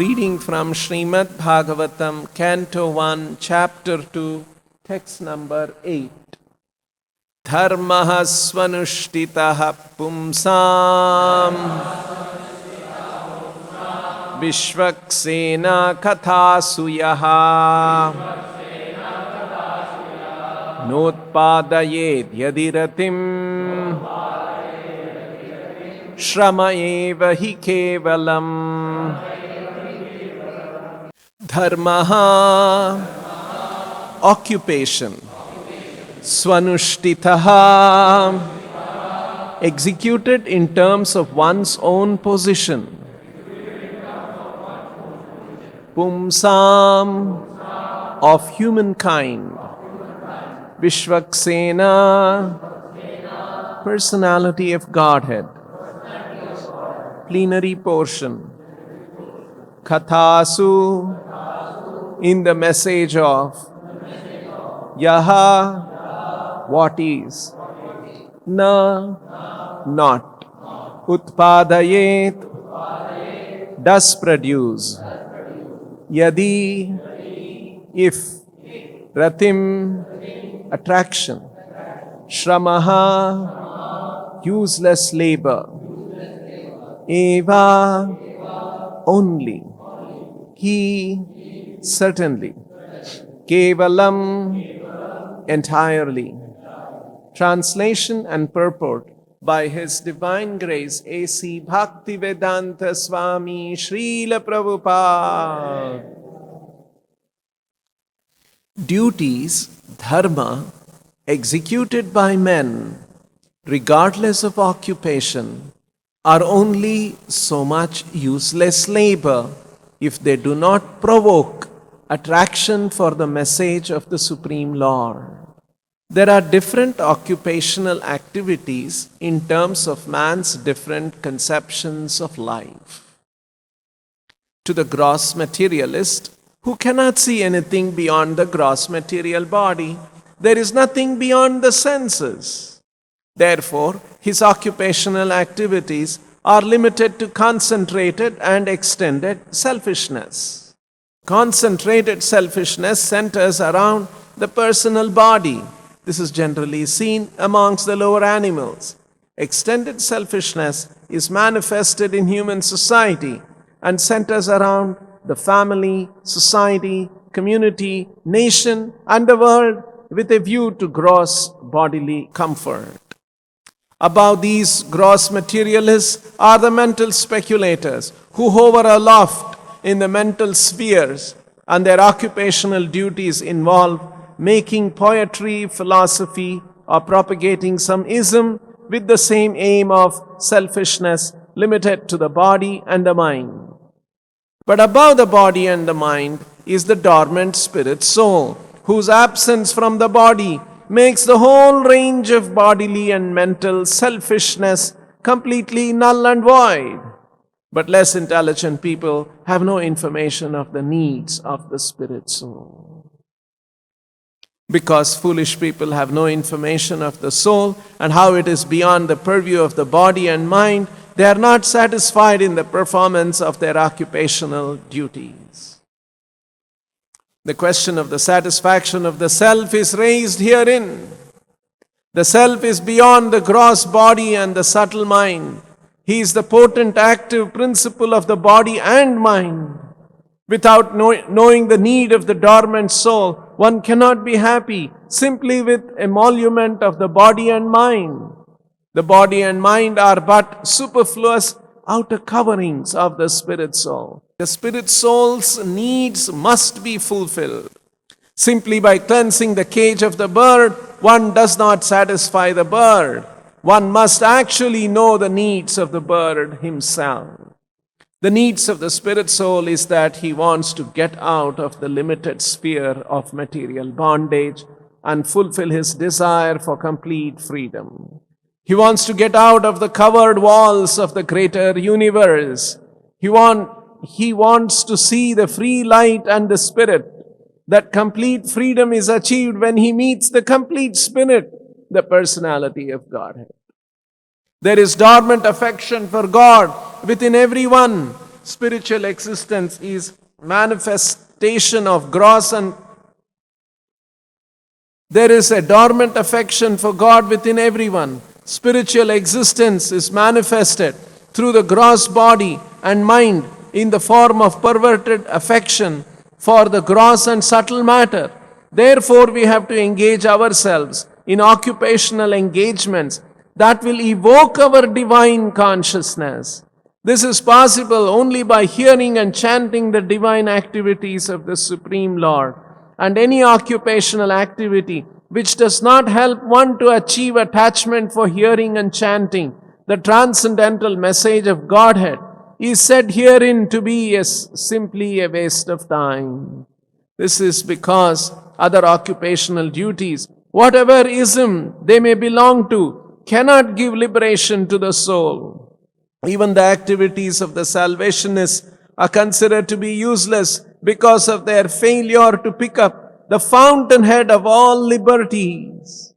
Reading from Srimad Bhagavatam, Canto 1, Chapter 2, text number 8. Dharma svanushtitaha pumsam Vishvaksena kathasuyaha Notpadayed yadiratim Shrama eva hi kevalam Dharma, occupation. Svanushtitaha, executed in terms of one's own position. Pumsam, of humankind. Vishvaksena, personality of Godhead. Plenary portion. Kathasu, in the message of Yaha, what is, Na, not, Utpadayet, does produce, Yadi, if, Ratim, attraction, Shramaha, useless labor, Eva, only, He, certainly, Kevalam, entirely. Translation and purport by His Divine Grace A.C. Bhaktivedanta Swami Srila Prabhupada. Duties, dharma, executed by men, regardless of occupation, are only so much useless labor if they do not provoke attraction for the message of the Supreme Lord. There are different occupational activities in terms of man's different conceptions of life. To the gross materialist, who cannot see anything beyond the gross material body, there is nothing beyond the senses. Therefore, his occupational activities are limited to concentrated and extended selfishness. Concentrated selfishness centers around the personal body. This is generally seen amongst the lower animals. Extended selfishness is manifested in human society and centers around the family, society, community, nation, and the world with a view to gross bodily comfort. Above these gross materialists are the mental speculators who hover aloft in the mental spheres, and their occupational duties involve making poetry, philosophy, or propagating some ism with the same aim of selfishness limited to the body and the mind. But above the body and the mind is the dormant spirit soul, whose absence from the body makes the whole range of bodily and mental selfishness completely null and void. But less intelligent people have no information of the needs of the spirit soul. Because foolish people have no information of the soul and how it is beyond the purview of the body and mind, they are not satisfied in the performance of their occupational duties. The question of the satisfaction of the self is raised herein. The self is beyond the gross body and the subtle mind. He is the potent active principle of the body and mind. Without knowing the need of the dormant soul, one cannot be happy simply with emolument of the body and mind. The body and mind are but superfluous outer coverings of the spirit soul. The spirit soul's needs must be fulfilled. Simply by cleansing the cage of the bird, one does not satisfy the bird. One must actually know the needs of the bird himself. The needs of the spirit soul is that he wants to get out of the limited sphere of material bondage and fulfill his desire for complete freedom. He wants to get out of the covered walls of the greater universe. He wants to see the free light and the spirit. That complete freedom is achieved when he meets the complete spirit, the personality of Godhead. There is dormant affection for God within everyone, spiritual existence is manifestation of gross and there is a dormant affection for God within everyone. Spiritual existence is manifested through the gross body and mind in the form of perverted affection for the gross and subtle matter. Therefore, we have to engage ourselves in occupational engagements that will evoke our divine consciousness. This is possible only by hearing and chanting the divine activities of the Supreme Lord. And any occupational activity which does not help one to achieve attachment for hearing and chanting the transcendental message of Godhead is said herein to be simply a waste of time. This is because other occupational duties, whatever ism they may belong to, cannot give liberation to the soul. Even the activities of the salvationists are considered to be useless because of their failure to pick up the fountainhead of all liberties.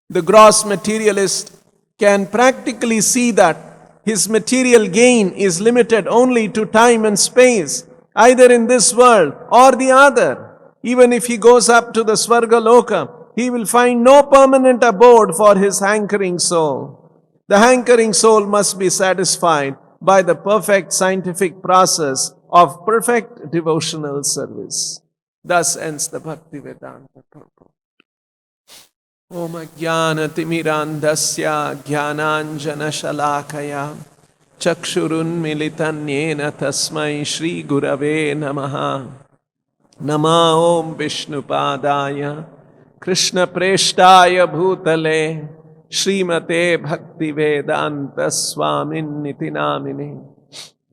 The gross materialist can practically see that his material gain is limited only to time and space, either in this world or the other. Even if he goes up to the Svarga Loka, he will find no permanent abode for his hankering soul. The hankering soul must be satisfied by the perfect scientific process of perfect devotional service. Thus ends the Bhakti Vedanta purport. Om Ajnana Timirandasya Jnananjana Shalakaya Chakshurun Militanyena Tasmai Shri Gurave Namaha. Nama Om Vishnu Padaya Krishna Preshtaya Bhutale Srimate Bhakti Vedanta Swamin Niti Namine.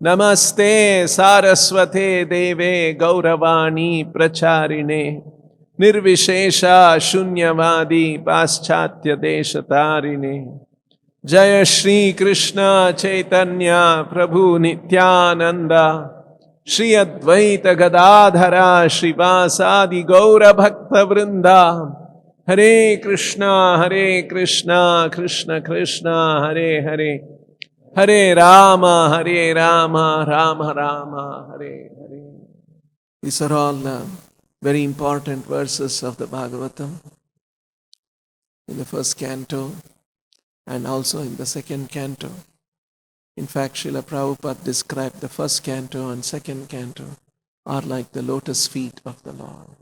Namaste Saraswate Deve Gauravani Pracharine Nirvishesha Shunyavadi Paschatya Deshatarine. Jaya Shri Krishna Chaitanya Prabhu Nityananda Shri Advaita Gadadhara Shrivasadi Gaura Bhakta Vrinda. Hare Krishna, Krishna Krishna, Hare Hare, Hare Rama, Rama Rama, Hare Hare. These are all very important verses of the Bhagavatam in the first canto and also in the second canto. In fact, Srila Prabhupada described the first canto and second canto are like the lotus feet of the Lord.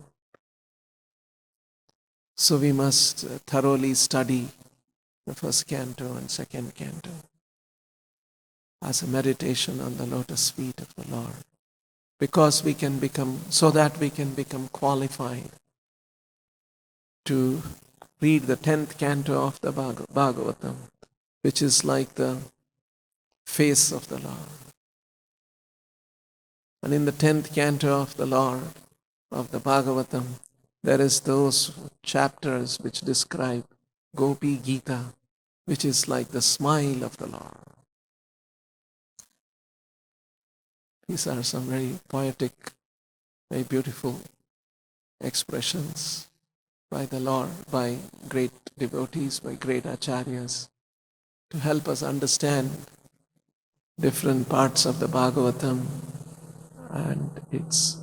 So we must thoroughly study the first canto and second canto as a meditation on the lotus feet of the Lord, because so that we can become qualified to read the 10th canto of the Bhagavatam, which is like the face of the Lord. And in the 10th canto of the Lord, of the Bhagavatam, there is those chapters which describe Gopi Gita, which is like the smile of the Lord. These are some very poetic, very beautiful expressions by the Lord, by great devotees, by great acharyas, to help us understand different parts of the Bhagavatam and its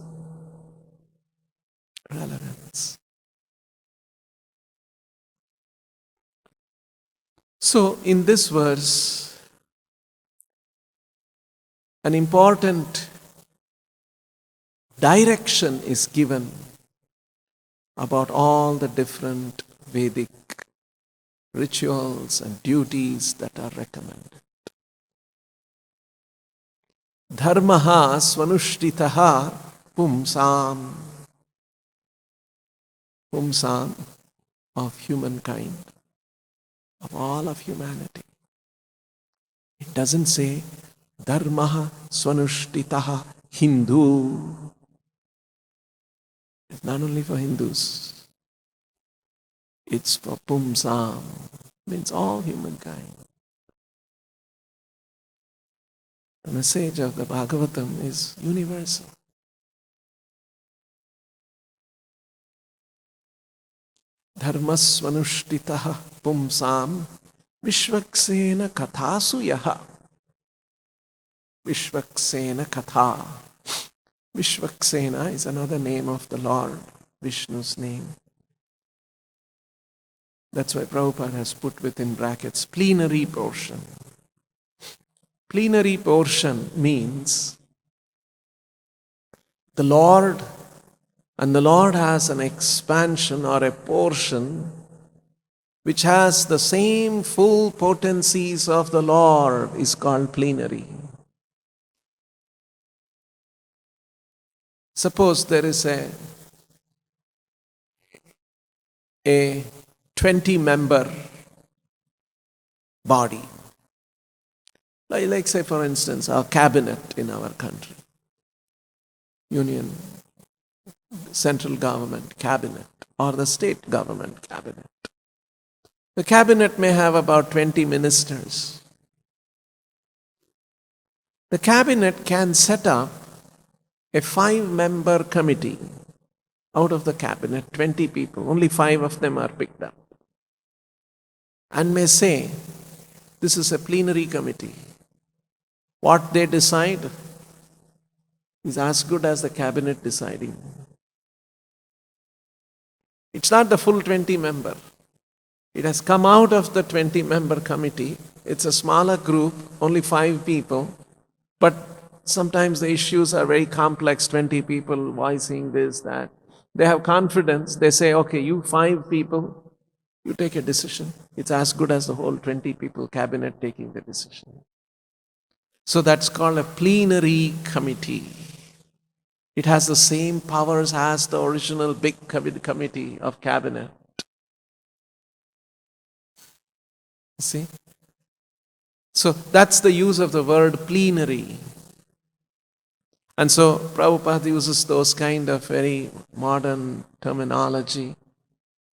relevance. So, in this verse, an important direction is given about all the different Vedic rituals and duties that are recommended. Dharmaha svanushtitaha pumsam. Pumsam of humankind, of all of humanity. It doesn't say dharmaha svanushtitaha Hindu. It's not only for Hindus. It's for pumsam, means all humankind. The message of the Bhagavatam is universal. Dharmasvanushtitaha pumsam vishvaksena kathasu yaha. Vishvaksena Katha. Vishvaksena is another name of the Lord, Vishnu's name. That's why Prabhupada has put within brackets plenary portion. Plenary portion means the Lord, and the Lord has an expansion or a portion which has the same full potencies of the Lord, is called plenary. Suppose there is a 20-member body. Like say for instance, our cabinet in our country. Union, central government cabinet, or the state government cabinet. The cabinet may have about 20 ministers. The cabinet can set up a 5-member committee. Out of the cabinet, 20 people, only 5 of them are picked up. And may say, this is a plenary committee. What they decide is as good as the cabinet deciding. It's not the full 20-member. It has come out of the 20-member committee. It's a smaller group, only 5 people. But sometimes the issues are very complex, 20 people voicing this, that. They have confidence. They say, okay, you 5 people, you take a decision. It's as good as the whole 20 people cabinet taking the decision. So that's called a plenary committee. It has the same powers as the original big committee of cabinet. See? So that's the use of the word plenary. And so Prabhupada uses those kind of very modern terminology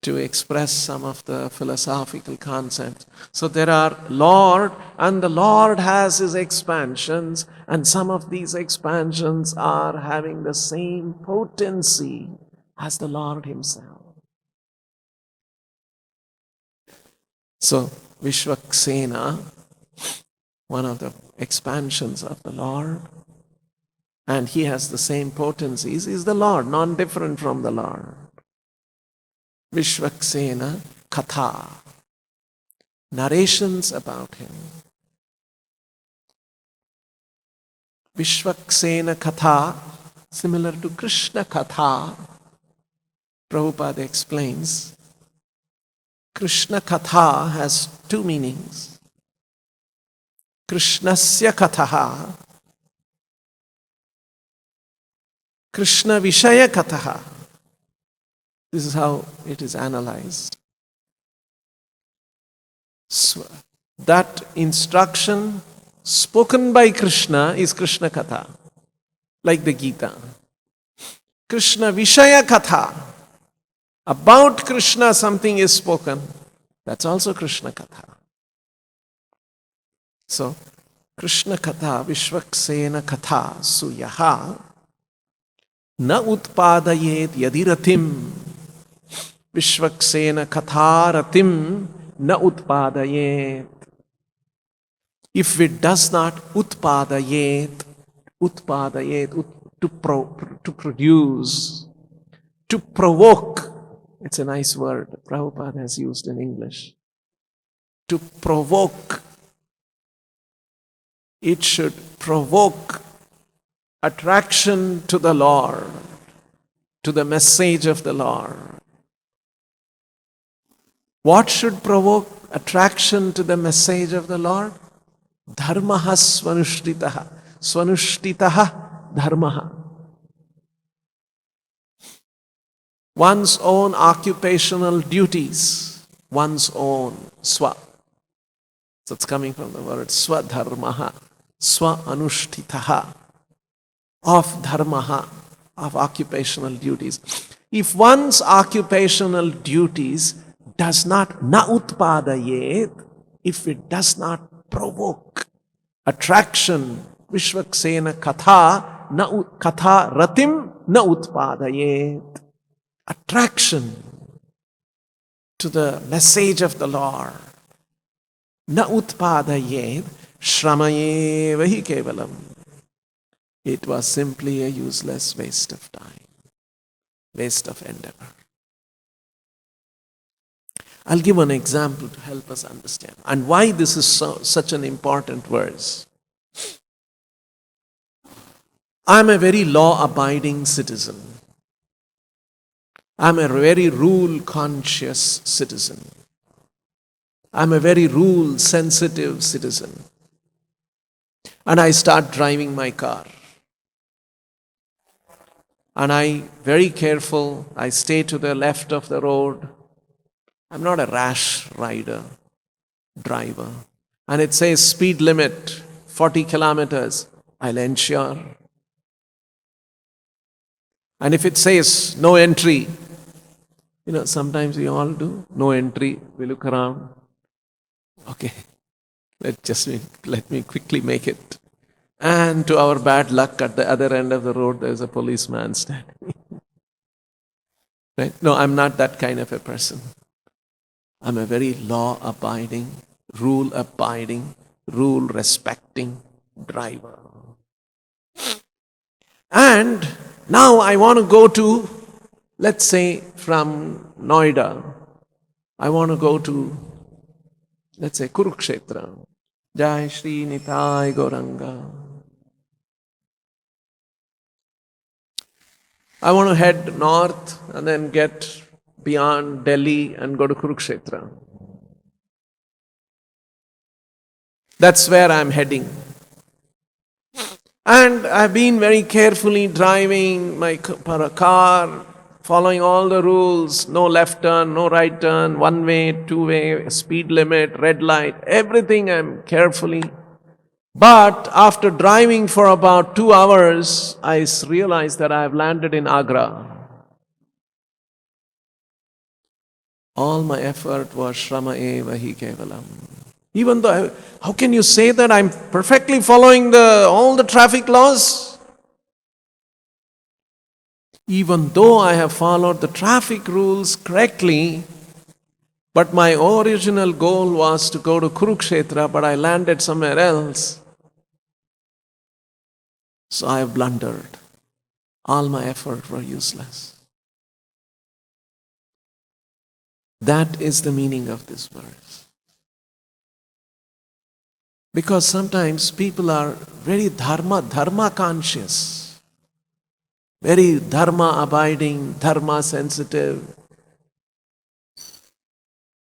to express some of the philosophical concepts. So there are Lord, and the Lord has his expansions, and some of these expansions are having the same potency as the Lord himself. So Vishvaksena, one of the expansions of the Lord, and he has the same potencies, is the Lord, non-different from the Lord. Vishvaksena Katha, narrations about him. Vishvaksena Katha, similar to Krishna Katha, Prabhupada explains. Krishna Katha has 2 meanings. Krishnasya Katha, Krishna Vishaya Katha. This is how it is analyzed. So, that instruction spoken by Krishna is Krishna Katha, like the Gita. Krishna Vishaya Katha, about Krishna something is spoken, that's also Krishna Katha. So, Krishna Katha, Vishvaksena Katha, Suyaha, na utpadayet yadiratim. Vishvaksena Katharatim na utpadayet. If it does not utpadayet, to produce, to provoke, it's a nice word Prabhupada has used in English. To provoke, it should provoke attraction to the Lord, to the message of the Lord. What should provoke attraction to the message of the Lord? Dharmaha swanushtitaha. Swanushtitaha dharmaha. One's own occupational duties, one's own swa. So it's coming from the word swadharmaha, swa anushtitaha, of dharmaha, of occupational duties. If one's occupational duties does not na utpadayet, if it does not provoke attraction, Vishvaksena Katha, Katha Ratim na utpadayet, attraction to the message of the Lord, na utpadayet, shramayeva hi kevalam. It was simply a useless waste of time, waste of endeavor. I'll give an example to help us understand and why this is such an important verse. I'm a very law-abiding citizen. I'm a very rule-conscious citizen. I'm a very rule-sensitive citizen. And I start driving my car. And very careful, I stay to the left of the road. I'm not a rash driver. And it says speed limit 40 kilometers. I'll ensure. And if it says no entry, sometimes we all do, no entry, we look around. Okay, let me quickly make it. And to our bad luck, at the other end of the road, there's a policeman standing. Right? No, I'm not that kind of a person. I'm a very law-abiding, rule-abiding, rule-respecting driver. And now I want to go to, let's say from Noida, I want to go to, let's say Kurukshetra. Jai Shri Nitai Gauranga. I want to head north and then get beyond Delhi and go to Kurukshetra. That's where I'm heading. And I've been very carefully driving my car, following all the rules, no left turn, no right turn, one way, two way, speed limit, red light, everything I'm carefully. But after driving for about 2 hours, I realized that I have landed in Agra. All my effort was Shrama eva hi kevalam. Even though, how can you say that I'm perfectly following all the traffic laws? Even though I have followed the traffic rules correctly, but my original goal was to go to Kurukshetra, but I landed somewhere else. So I have blundered. All my effort were useless. That is the meaning of this verse. Because sometimes people are very dharma conscious, very dharma abiding, dharma sensitive,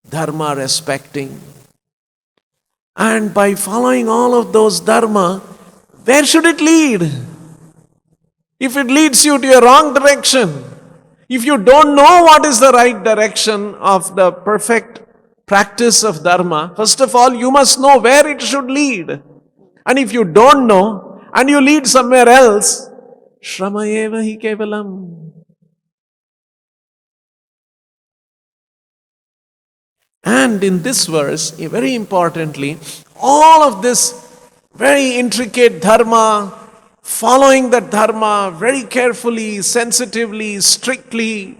dharma respecting. And by following all of those dharma, where should it lead? If it leads you to a wrong direction, if you don't know what is the right direction of the perfect practice of dharma, first of all, you must know where it should lead. And if you don't know, and you lead somewhere else, Shrama eva hi kevalam. And in this verse, very importantly, all of this very intricate dharma, following that dharma very carefully, sensitively, strictly.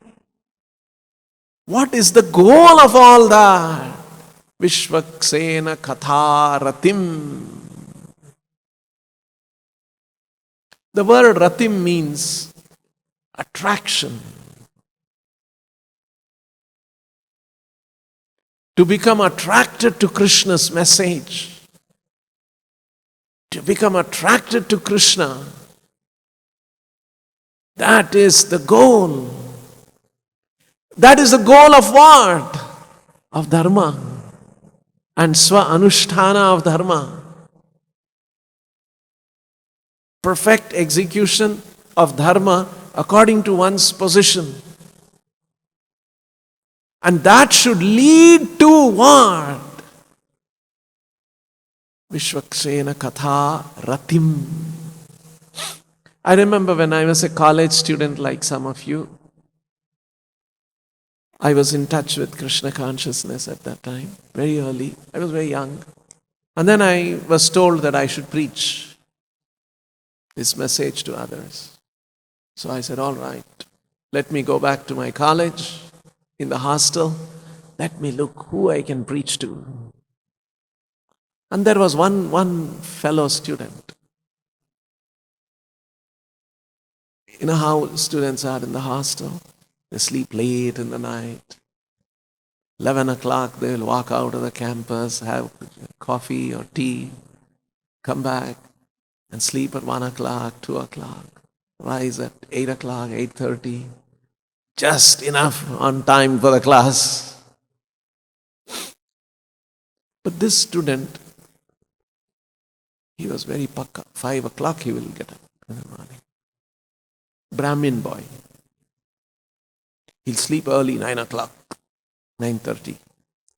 What is the goal of all that? Vishvaksena katha ratim. The word ratim means attraction. To become attracted to Krishna's message. To become attracted to Krishna. That is the goal. That is the goal of what? Of dharma. And swa anusthana of dharma. Perfect execution of dharma according to one's position. And that should lead to what? Vishvaksena katha ratim. I remember when I was a college student like some of you, I was in touch with Krishna consciousness at that time, very early. I was very young. And then I was told that I should preach this message to others. So I said, all right, let me go back to my college, in the hostel. Let me look who I can preach to. And there was one fellow student. You know how students are in the hostel? They sleep late in the night. 11 o'clock, they will walk out of the campus, have coffee or tea, come back and sleep at 1 o'clock, 2 o'clock, rise at 8 o'clock, 8:30, just enough on time for the class. But this student, he was very pakka. 5 o'clock he will get up in the morning. Brahmin boy. He'll sleep early, 9 o'clock, 9:30.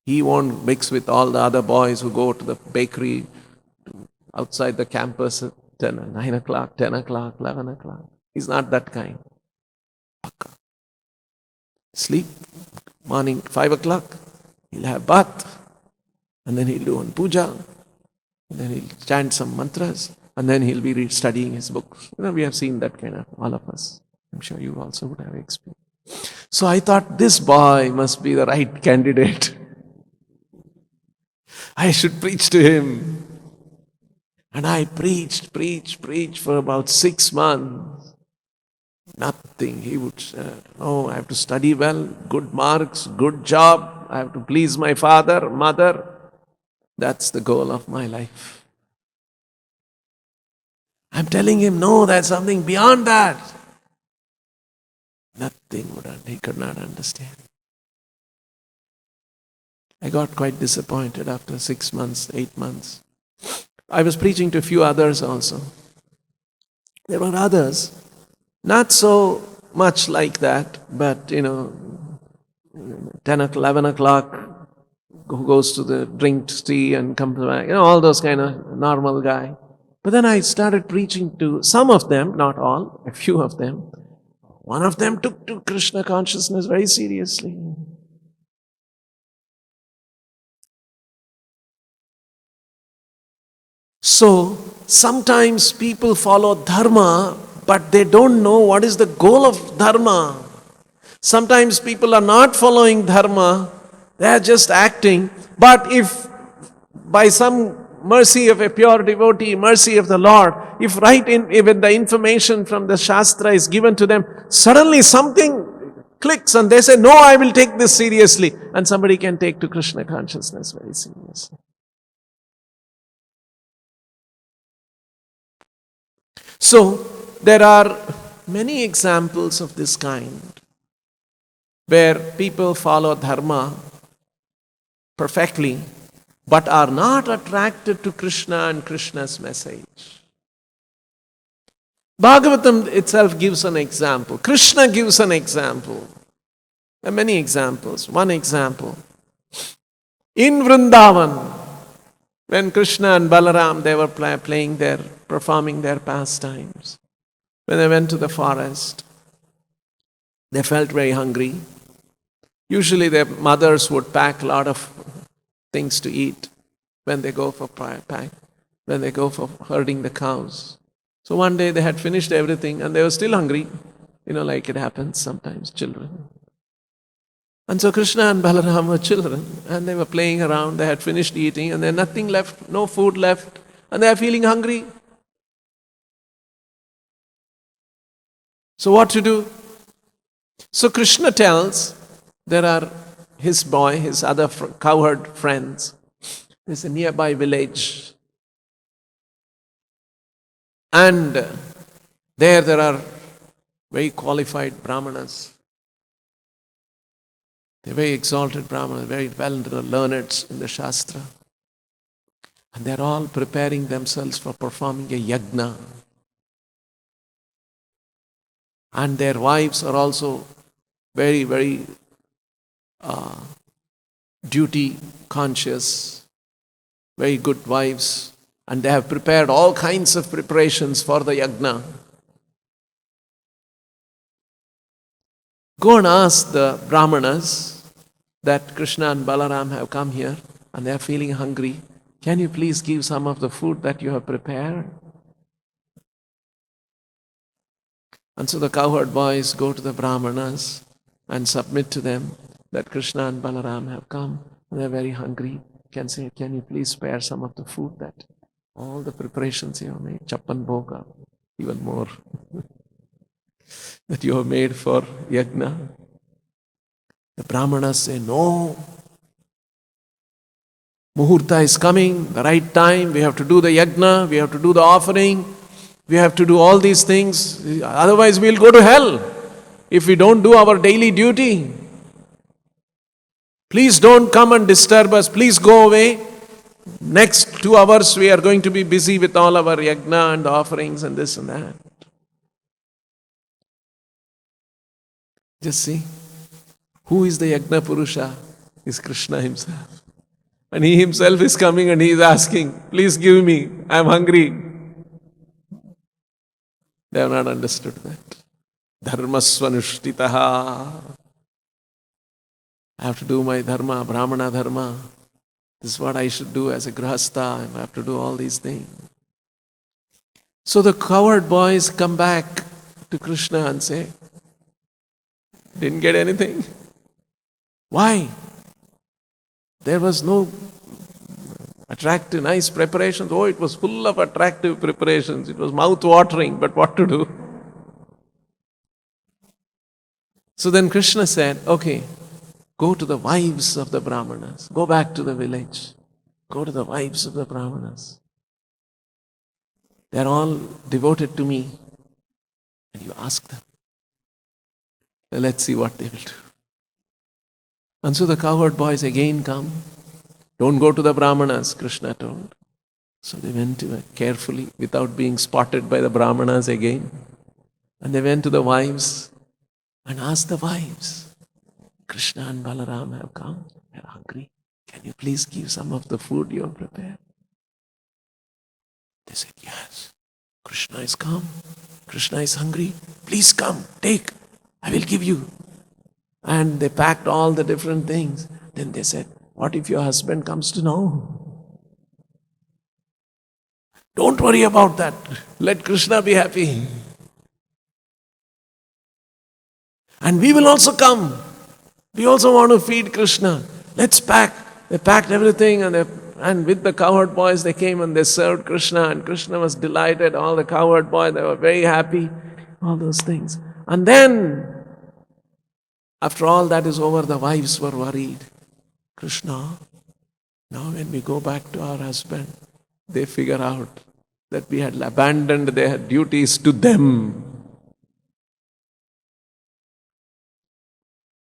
He won't mix with all the other boys who go to the bakery outside the campus at 9 o'clock, 10 o'clock, 11 o'clock. He's not that kind. Pakka. Sleep, morning 5 o'clock, he'll have bath, and then he'll do one puja, and then he'll chant some mantras, and then he'll be studying his books. We have seen that kind of, all of us. I'm sure you also would have experienced. So I thought, this boy must be the right candidate. I should preach to him. And I preached for about 6 months. Nothing. He would say, oh, I have to study well, good marks, good job. I have to please my father, mother. That's the goal of my life. I'm telling him, no, there's something beyond that. Nothing he could not understand. I got quite disappointed after 6 months, 8 months. I was preaching to a few others also. There were others, not so much like that, but 10 o'clock, 11 o'clock, who goes to the drinks tea and comes back, all those kind of normal guy. But then I started preaching to some of them, not all, a few of them. One of them took to Krishna consciousness very seriously. So, sometimes people follow dharma, but they don't know what is the goal of dharma. Sometimes people are not following dharma, they are just acting. But if by some mercy of a pure devotee, mercy of the Lord, if even the information from the Shastra is given to them, suddenly something clicks and they say, no, I will take this seriously. And somebody can take to Krishna consciousness very seriously. So, there are many examples of this kind, where people follow dharma perfectly, but are not attracted to Krishna and Krishna's message. Bhagavatam itself gives an example. Krishna gives an example. There are many examples. One example. In Vrindavan, when Krishna and Balaram, they were performing their pastimes. When they went to the forest, they felt very hungry. Usually their mothers would pack a lot of things to eat when they go for herding the cows. So one day they had finished everything and they were still hungry, like it happens sometimes, children. And so Krishna and Balaram were children and they were playing around, they had finished eating and there nothing left, no food left, and they are feeling hungry. So what to do? So Krishna tells, there are his other cowherd friends. There's a nearby village. And there are very qualified brahmanas. They're very exalted brahmanas, very well learned in the Shastra. And they're all preparing themselves for performing a yajna. And their wives are also very, very duty conscious, very good wives. And they have prepared all kinds of preparations for the yajna. Go and ask the brahmanas that Krishna and Balaram have come here and they are feeling hungry. Can you please give some of the food that you have prepared? And so the cowherd boys go to the brahmanas and submit to them that Krishna and Balaram have come and they are very hungry. Can you please spare some of the food that all the preparations you have made, chappan bhoga, even more. that you have made for yajna? The Brahmanas say, no. Muhurta is coming, the right time, we have to do the yajna, we have to do the offering, we have to do all these things, otherwise we'll go to hell if we don't do our daily duty. Please don't come and disturb us, please go away. Next 2 hours we are going to be busy with all our yajna and offerings and this and that. Just see, who is the yajna Purusha? Is Krishna himself. And he himself is coming and he is asking, please give me, I am hungry. They have not understood that. Dharma svanushtitaha. I have to do my dharma, Brahmana dharma. This is what I should do as a grahastha. I have to do all these things. So the coward boys come back to Krishna and say, didn't get anything. Why? There was no attractive, nice preparations. Oh, it was full of attractive preparations. It was mouth-watering, but what to do? So then Krishna said, okay, go to the wives of the Brahmanas. Go back to the village. Go to the wives of the Brahmanas. They are all devoted to me. And you ask them. Let's see what they will do. And so the cowherd boys again come. Don't go to the Brahmanas, Krishna told. So they went carefully, without being spotted by the Brahmanas again. And they went to the wives and asked the wives, Krishna and Balaram have come. They are hungry. Can you please give some of the food you have prepared? They said, yes. Krishna is come. Krishna is hungry. Please come, take. I will give you. And they packed all the different things. Then they said, what if your husband comes to know? Don't worry about that. Let Krishna be happy. And we will also come. We also want to feed Krishna. Let's pack. They packed everything and with the cowherd boys they came and they served Krishna and Krishna was delighted. All the cowherd boys, they were very happy. All those things. And then, after all that is over, the wives were worried. Krishna, now when we go back to our husband, they figure out that we had abandoned their duties to them.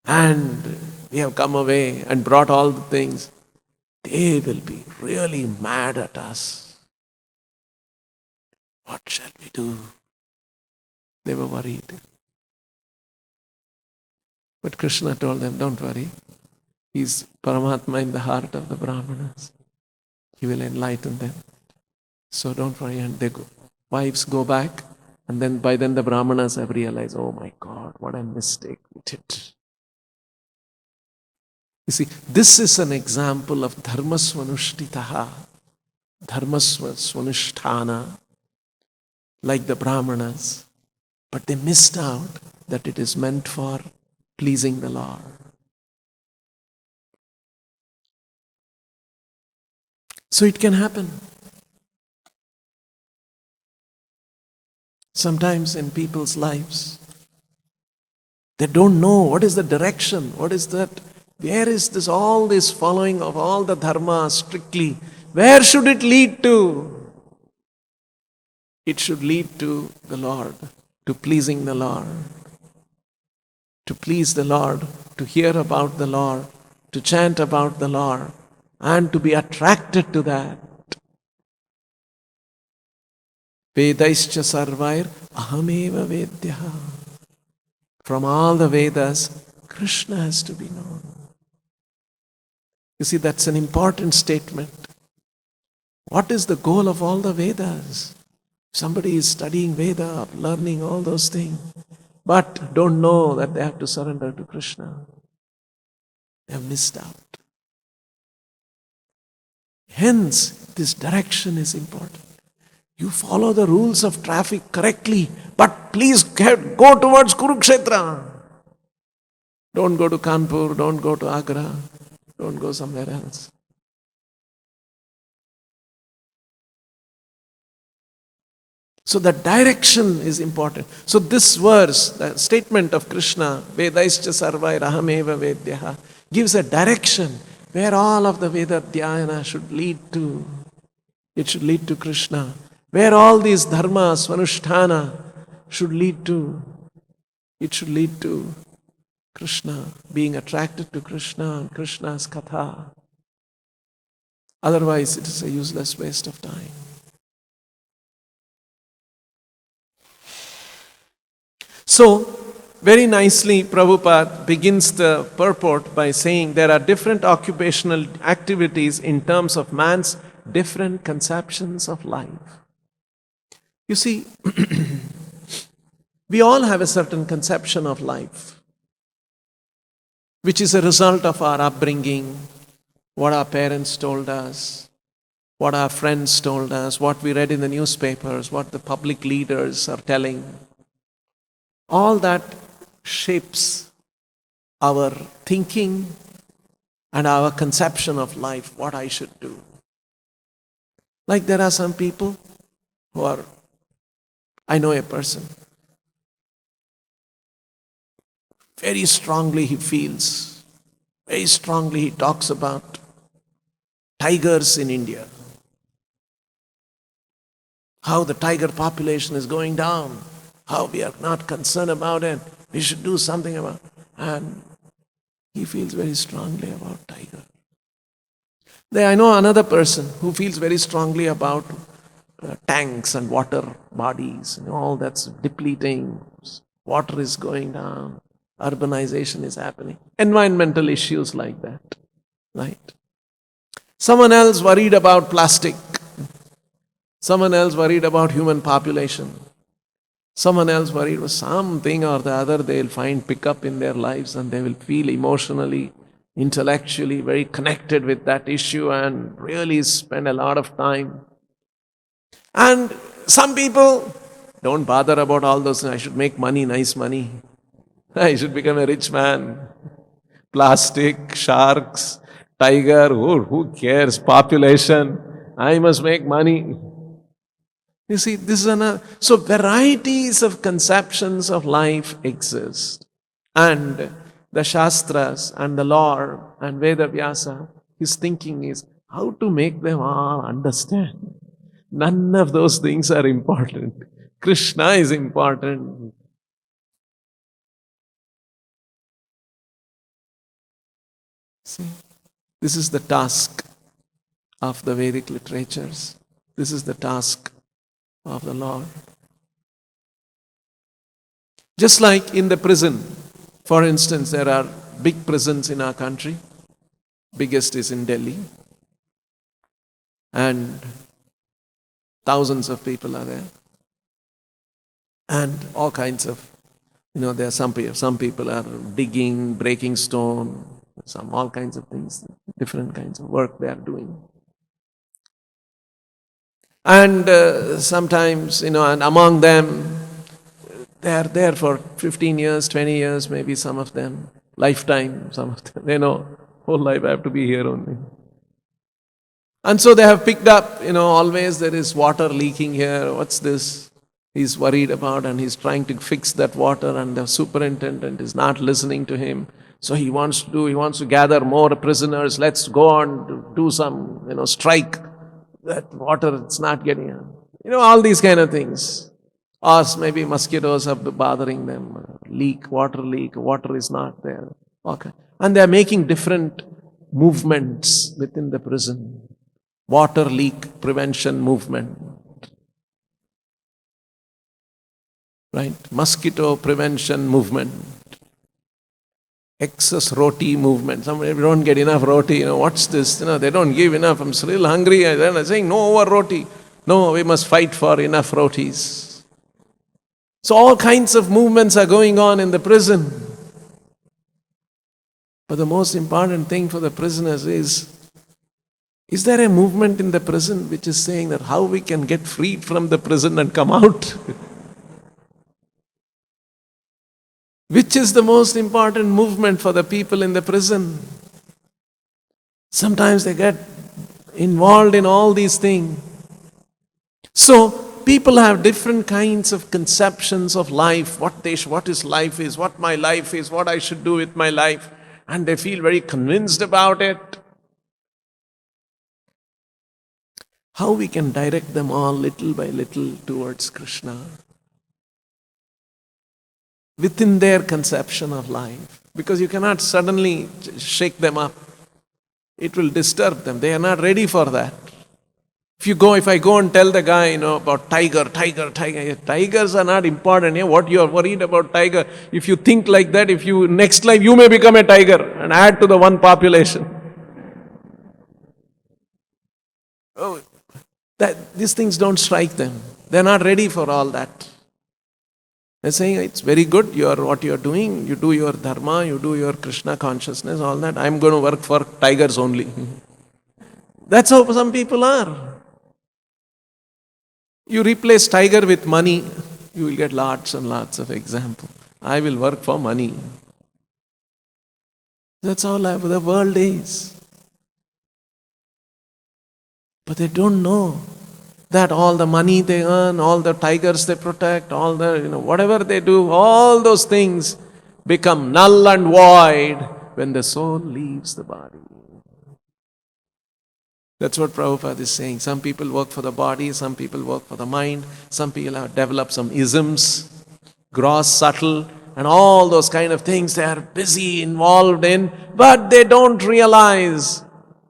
And we have come away and brought all the things. They will be really mad at us. What shall we do? They were worried. But Krishna told them, don't worry. He's Paramatma in the heart of the Brahmanas. He will enlighten them. So don't worry. And they go. Wives go back. And then by then the Brahmanas have realized, oh my God, what a mistake we did. You see, this is an example of dharma svanushtitaha, dharma svanusthana, like the Brahmanas. But they missed out that it is meant for pleasing the Lord. So it can happen. Sometimes in people's lives, they don't know what is the direction, what is that, where is this, all this following of all the dharma strictly, where should it lead to? It should lead to the Lord, to pleasing the Lord. To please the Lord, to hear about the Lord, to chant about the Lord, and to be attracted to that. Vedaischa sarvair ahameva vedyaha. From all the Vedas, Krishna has to be known. You see, that's an important statement. What is the goal of all the Vedas? Somebody is studying Veda, learning all those things, but don't know that they have to surrender to Krishna. They have missed out. Hence, this direction is important. You follow the rules of traffic correctly, but please go towards Kurukshetra. Don't go to Kanpur, don't go to Agra, don't go somewhere else. So the direction is important. So this verse, the statement of Krishna, Vedaischa sarvai rahameva vedyaha, gives a direction where all of the Veda dhyana should lead to. It should lead to Krishna. Where all these dharmas, svanusthana, should lead to. It should lead to Krishna, being attracted to Krishna and Krishna's katha. Otherwise, it is a useless waste of time. So, very nicely, Prabhupada begins the purport by saying there are different occupational activities in terms of man's different conceptions of life. You see, we all have a certain conception of life, which is a result of our upbringing, what our parents told us, what our friends told us, what we read in the newspapers, what the public leaders are telling. All that shapes our thinking and our conception of life, what I should do. Like there are some people who are, I know a person, very strongly he feels, very strongly he talks about tigers in India. How the tiger population is going down, how we are not concerned about it, we should do something about it. And he feels very strongly about tiger. Then I know another person who feels very strongly about tanks and water bodies, all that's depleting, water is going down, urbanization is happening, environmental issues like that, right? Someone else worried about plastic, someone else worried about human population, someone else worried about something or the other they'll find pick up in their lives and they will feel emotionally, intellectually very connected with that issue and really spend a lot of time. And some people don't bother about all those things. I should make money, nice money. I should become a rich man. Plastic, sharks, tiger, who cares? Population. I must make money. You see, this is another. So varieties of conceptions of life exist. And the Shastras and the Lord and Veda Vyasa, his thinking is how to make them all understand. None of those things are important. Krishna is important. See, this is the task of the Vedic literatures. This is the task of the Lord. Just like in the prison, for instance, there are big prisons in our country. Biggest is in Delhi. And thousands of people are there. And all kinds of, there are some people are digging, breaking stone, all kinds of things, different kinds of work they are doing. And sometimes, and among them, they are there for 15 years, 20 years, maybe some of them, lifetime, some of them, they know, whole life I have to be here only. And so they have picked up, always there is water leaking here, what's this? He's worried about and he's trying to fix that water and the superintendent is not listening to him. So he wants to gather more prisoners, let's go on, do some, strike. That water, it's not getting out. All these kind of things. Or maybe mosquitoes are bothering them. Water is not there. Okay. And they are making different movements within the prison. Water leak prevention movement. Right? Mosquito prevention movement. Excess roti movement. Somebody don't get enough roti. What's this? They don't give enough. I'm still hungry. They're saying no over roti. No, we must fight for enough rotis. So all kinds of movements are going on in the prison. But the most important thing for the prisoners is there a movement in the prison which is saying that how we can get freed from the prison and come out? Which is the most important movement for the people in the prison? Sometimes they get involved in all these things. So, people have different kinds of conceptions of life, what is life is, what my life is, what I should do with my life, and they feel very convinced about it. How we can direct them all little by little towards Krishna within their conception of life, because you cannot suddenly shake them up. It will disturb them. They are not ready for that. If I go and tell the guy, about tiger, tigers are not important. What you are worried about tiger? If you think like that, next life you may become a tiger and add to the one population. Oh, these things don't strike them. They're not ready for all that. They're saying, it's very good, what you're doing, you do your dharma, you do your Krishna consciousness, all that. I'm going to work for tigers only. That's how some people are. You replace tiger with money, you will get lots and lots of examples. I will work for money. That's how the world is. But they don't know that all the money they earn, all the tigers they protect, all the, whatever they do, all those things become null and void when the soul leaves the body. That's what Prabhupada is saying. Some people work for the body, some people work for the mind, some people have developed some isms, gross, subtle, and all those kind of things they are busy involved in, but they don't realize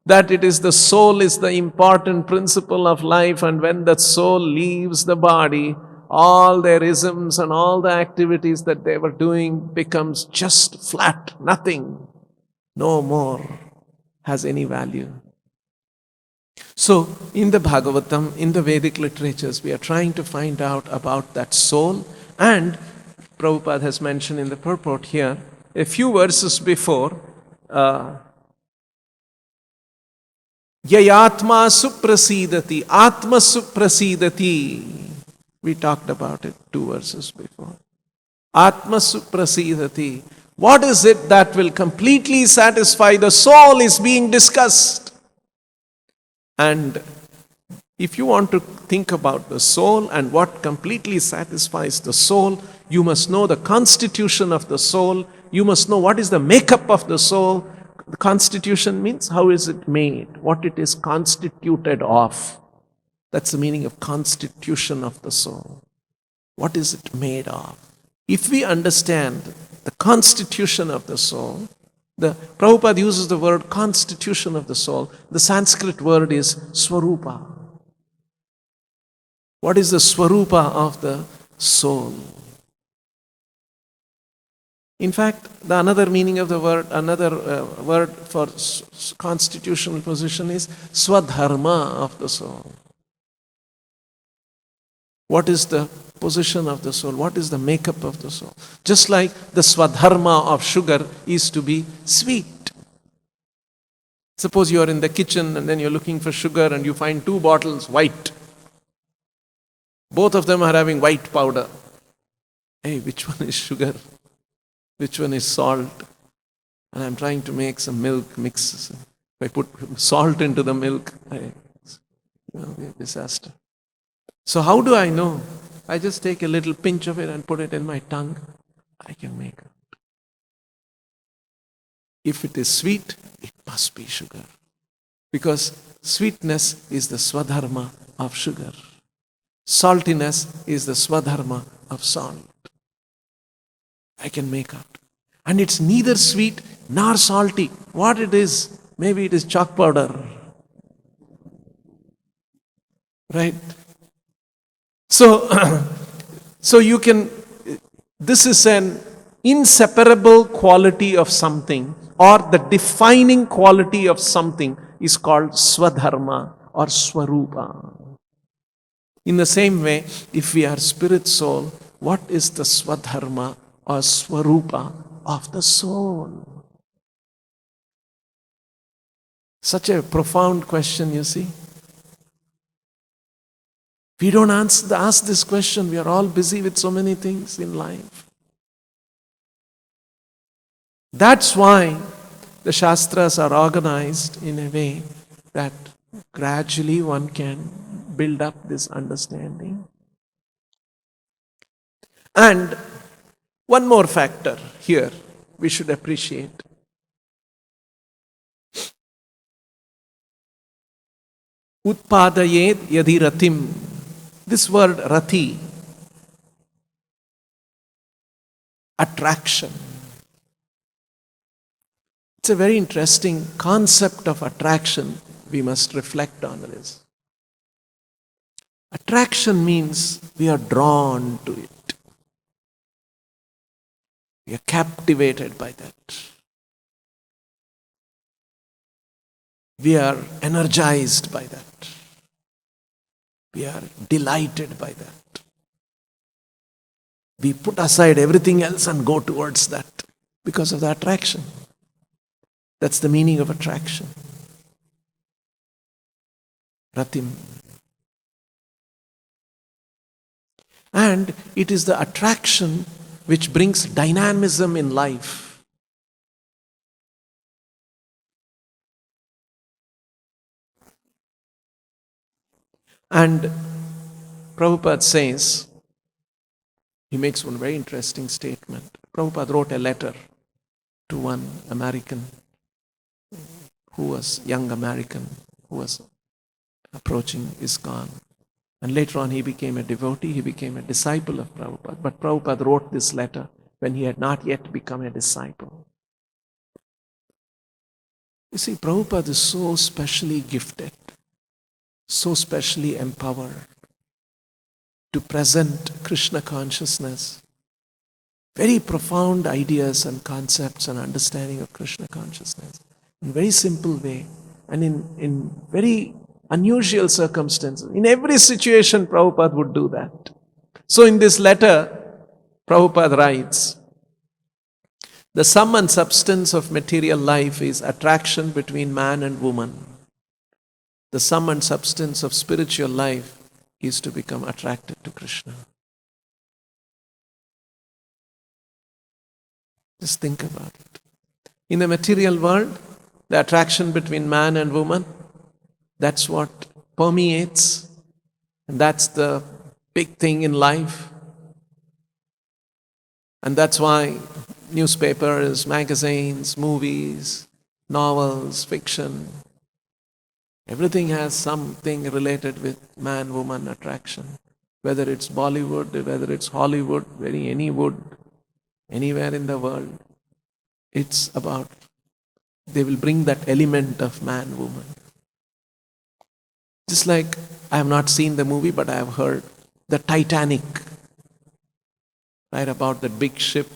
that it is the soul is the important principle of life, and when the soul leaves the body, all their isms and all the activities that they were doing becomes just flat, nothing, no more has any value. So, in the Bhagavatam, in the Vedic literatures, we are trying to find out about that soul, and Prabhupada has mentioned in the purport here, a few verses before, Yayatma suprasidati, Atma suprasidati. We talked about it 2 verses before. Atma suprasidati. What is it that will completely satisfy the soul is being discussed. And if you want to think about the soul and what completely satisfies the soul, you must know the constitution of the soul. You must know what is the makeup of the soul. The constitution means how is it made, what it is constituted of. That's the meaning of constitution of the soul. What is it made of? If we understand the constitution of the soul, the Prabhupada uses the word constitution of the soul. The Sanskrit word is swarupa. What is the swarupa of the soul? In fact, the another meaning of the word, another word for constitutional position is swadharma of the soul. What is the position of the soul? What is the makeup of the soul? Just like the swadharma of sugar is to be sweet. Suppose you are in the kitchen and then you're looking for sugar and you find 2 bottles white. Both of them are having white powder. Hey, which one is sugar? Which one is salt? And I'm trying to make some milk mix. If I put salt into the milk, it will be a disaster. So how do I know? I just take a little pinch of it and put it in my tongue. I can make it. If it is sweet, it must be sugar. Because sweetness is the swadharma of sugar. Saltiness is the swadharma of salt. I can make out. And it's neither sweet nor salty. What it is, maybe it is chalk powder. Right? So you can, this is an inseparable quality of something, or the defining quality of something is called swadharma or swarupa. In the same way, if we are spirit soul, what is the swadharma or swarupa of the soul? Such a profound question, you see. We don't ask this question. We are all busy with so many things in life. That's why the Shastras are organized in a way that gradually one can build up this understanding. And one more factor here we should appreciate. Utpadayet yadi ratim. This word rati, attraction. It's a very interesting concept of attraction we must reflect on this. Attraction means we are drawn to it. We are captivated by that. We are energized by that. We are delighted by that. We put aside everything else and go towards that because of the attraction. That's the meaning of attraction. Ratim. And it is the attraction which brings dynamism in life. And Prabhupada says, he makes one very interesting statement. Prabhupada wrote a letter to one American young American who was approaching ISKCON. And later on he became a devotee, he became a disciple of Prabhupada. But Prabhupada wrote this letter when he had not yet become a disciple. You see, Prabhupada is so specially gifted, so specially empowered to present Krishna consciousness, very profound ideas and concepts and understanding of Krishna consciousness in a very simple way and in very unusual circumstances. In every situation, Prabhupada would do that. So in this letter, Prabhupada writes, the sum and substance of material life is attraction between man and woman. The sum and substance of spiritual life is to become attracted to Krishna. Just think about it. In the material world, the attraction between man and woman, that's what permeates, and that's the big thing in life. And that's why newspapers, magazines, movies, novels, fiction, everything has something related with man-woman attraction. Whether it's Bollywood, whether it's Hollywood, any wood, anywhere in the world, it's about, they will bring that element of man-woman. Just like, I have not seen the movie, but I have heard the Titanic, right, about that big ship,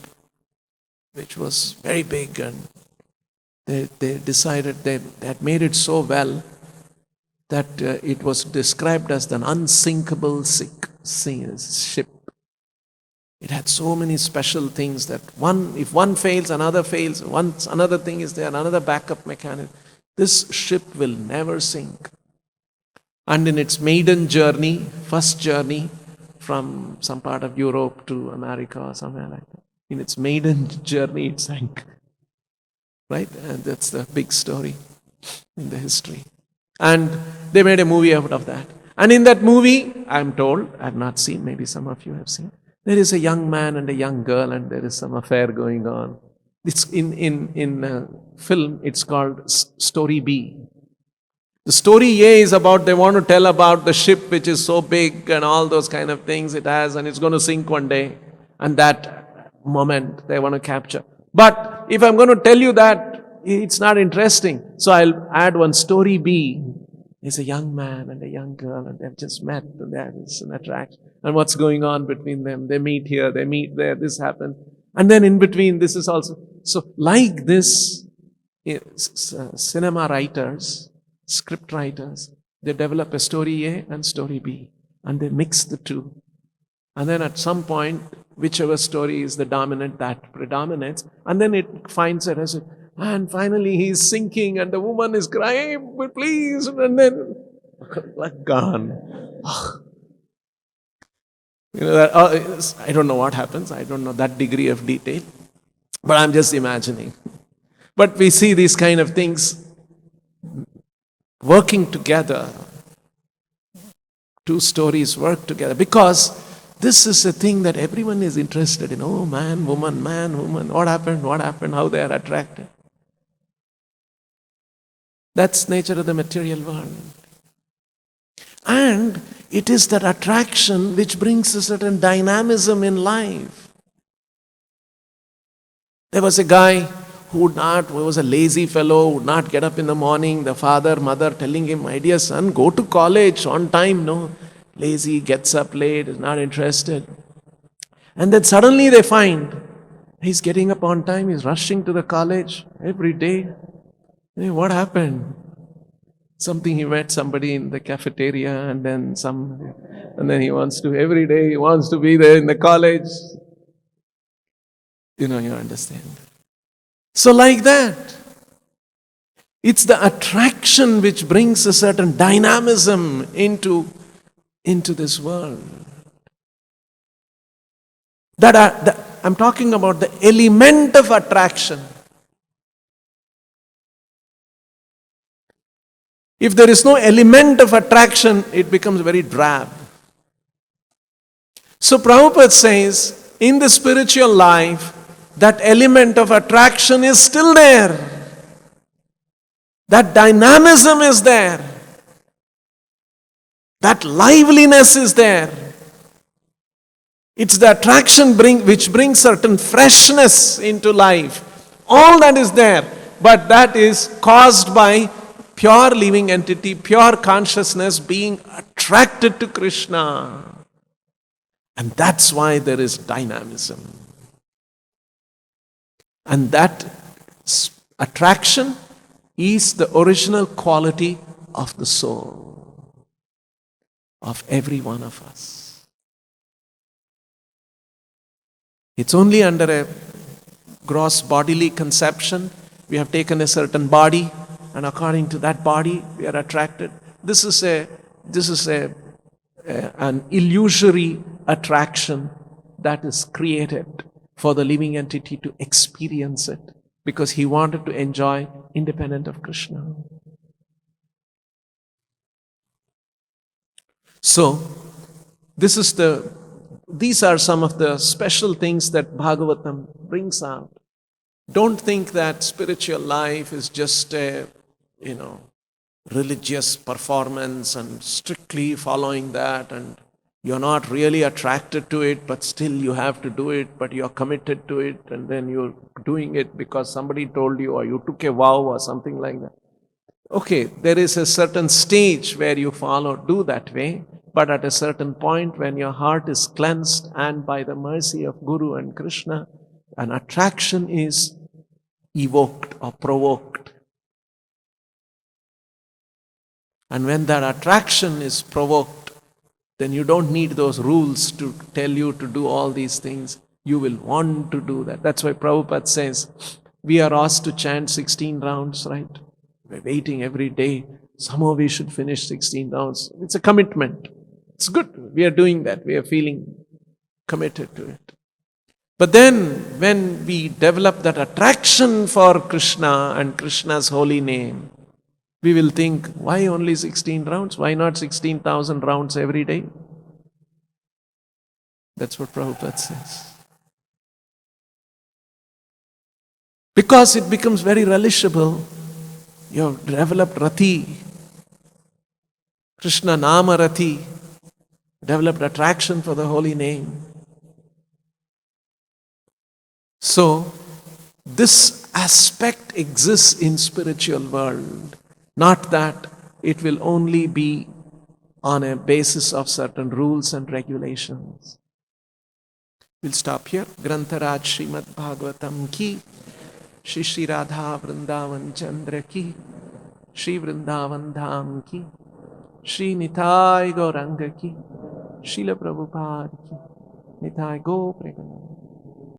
which was very big, and they decided they had made it so well that it was described as an unsinkable ship. It had so many special things that if one fails, another fails. Once another thing is there, another backup mechanism. This ship will never sink. And in its maiden journey, first journey from some part of Europe to America or somewhere like that, in its maiden journey it sank. Right? And that's the big story in the history. And they made a movie out of that. And in that movie, I'm told, I've not seen, maybe some of you have seen, there is a young man and a young girl and there is some affair going on. It's in film, it's called Story B. The story A is about, they want to tell about the ship which is so big and all those kind of things it has and it's going to sink one day. And that moment they want to capture. But if I'm going to tell you that, it's not interesting. So I'll add one story B. There's a young man and a young girl and they've just met and there is an attraction. And what's going on between them? They meet here, they meet there, this happens. And then in between, this is also. So like this, cinema writers, script writers, they develop a story A and story B. And they mix the two. And then at some point, whichever story is the dominant, that predominates. And then it finds a result. And finally he's sinking and the woman is crying, please. And then, like gone. I don't know what happens. I don't know that degree of detail. But I'm just imagining. But we see these kind of things working together. Two stories work together because This is a thing that everyone is interested in. Oh, man, woman, what happened, how they are attracted. That's nature of the material world. And it is that attraction which brings a certain dynamism in life. There was a guy who was a lazy fellow, would not get up in the morning. The father, mother telling him, my dear son, go to college on time. No, lazy, gets up late, is not interested. And then suddenly they find he's getting up on time, he's rushing to the college every day. Hey, what happened? He met somebody in the cafeteria, and then every day he wants to be there in the college. You understand. So like that, it's the attraction which brings a certain dynamism into this world. I'm talking about the element of attraction. If there is no element of attraction, it becomes very drab. So Prabhupada says, in the spiritual life, that element of attraction is still there. That dynamism is there. That liveliness is there. It's the attraction which brings certain freshness into life. All that is there, but that is caused by pure living entity, pure consciousness being attracted to Krishna. And that's why there is dynamism. And that attraction is the original quality of the soul, of every one of us. It's only under a gross bodily conception. We have taken a certain body, and according to that body, we are attracted. This is an illusory attraction that is created for the living entity to experience it, because he wanted to enjoy independent of Krishna. So, these are some of the special things that Bhagavatam brings out. Don't think that spiritual life is just a, religious performance and strictly following that, and you're not really attracted to it, but still you have to do it, but you're committed to it, and then you're doing it because somebody told you, or you took a vow or something like that. Okay, there is a certain stage where you do that way, but at a certain point when your heart is cleansed and by the mercy of Guru and Krishna, an attraction is evoked or provoked. And when that attraction is provoked, then you don't need those rules to tell you to do all these things. You will want to do that. That's why Prabhupada says, we are asked to chant 16 rounds, right? We're waiting every day. Somehow we should finish 16 rounds. It's a commitment. It's good. We are doing that. We are feeling committed to it. But then, when we develop that attraction for Krishna and Krishna's holy name, we will think, why only 16 rounds? Why not 16,000 rounds every day? That's what Prabhupada says. Because it becomes very relishable. You have developed Rati, Krishna Nama Rati, developed attraction for the holy name. So, this aspect exists in spiritual world. Not that it will only be on a basis of certain rules and regulations. We'll stop here. Grantharaj Srimad Bhagavatam ki, Shri Radha Vrindavan Chandra ki, Shri Vrindavan Dham ki, Shri Nitai Gauranga ki, Srila Prabhupada ki, Nitai Go Pregananda.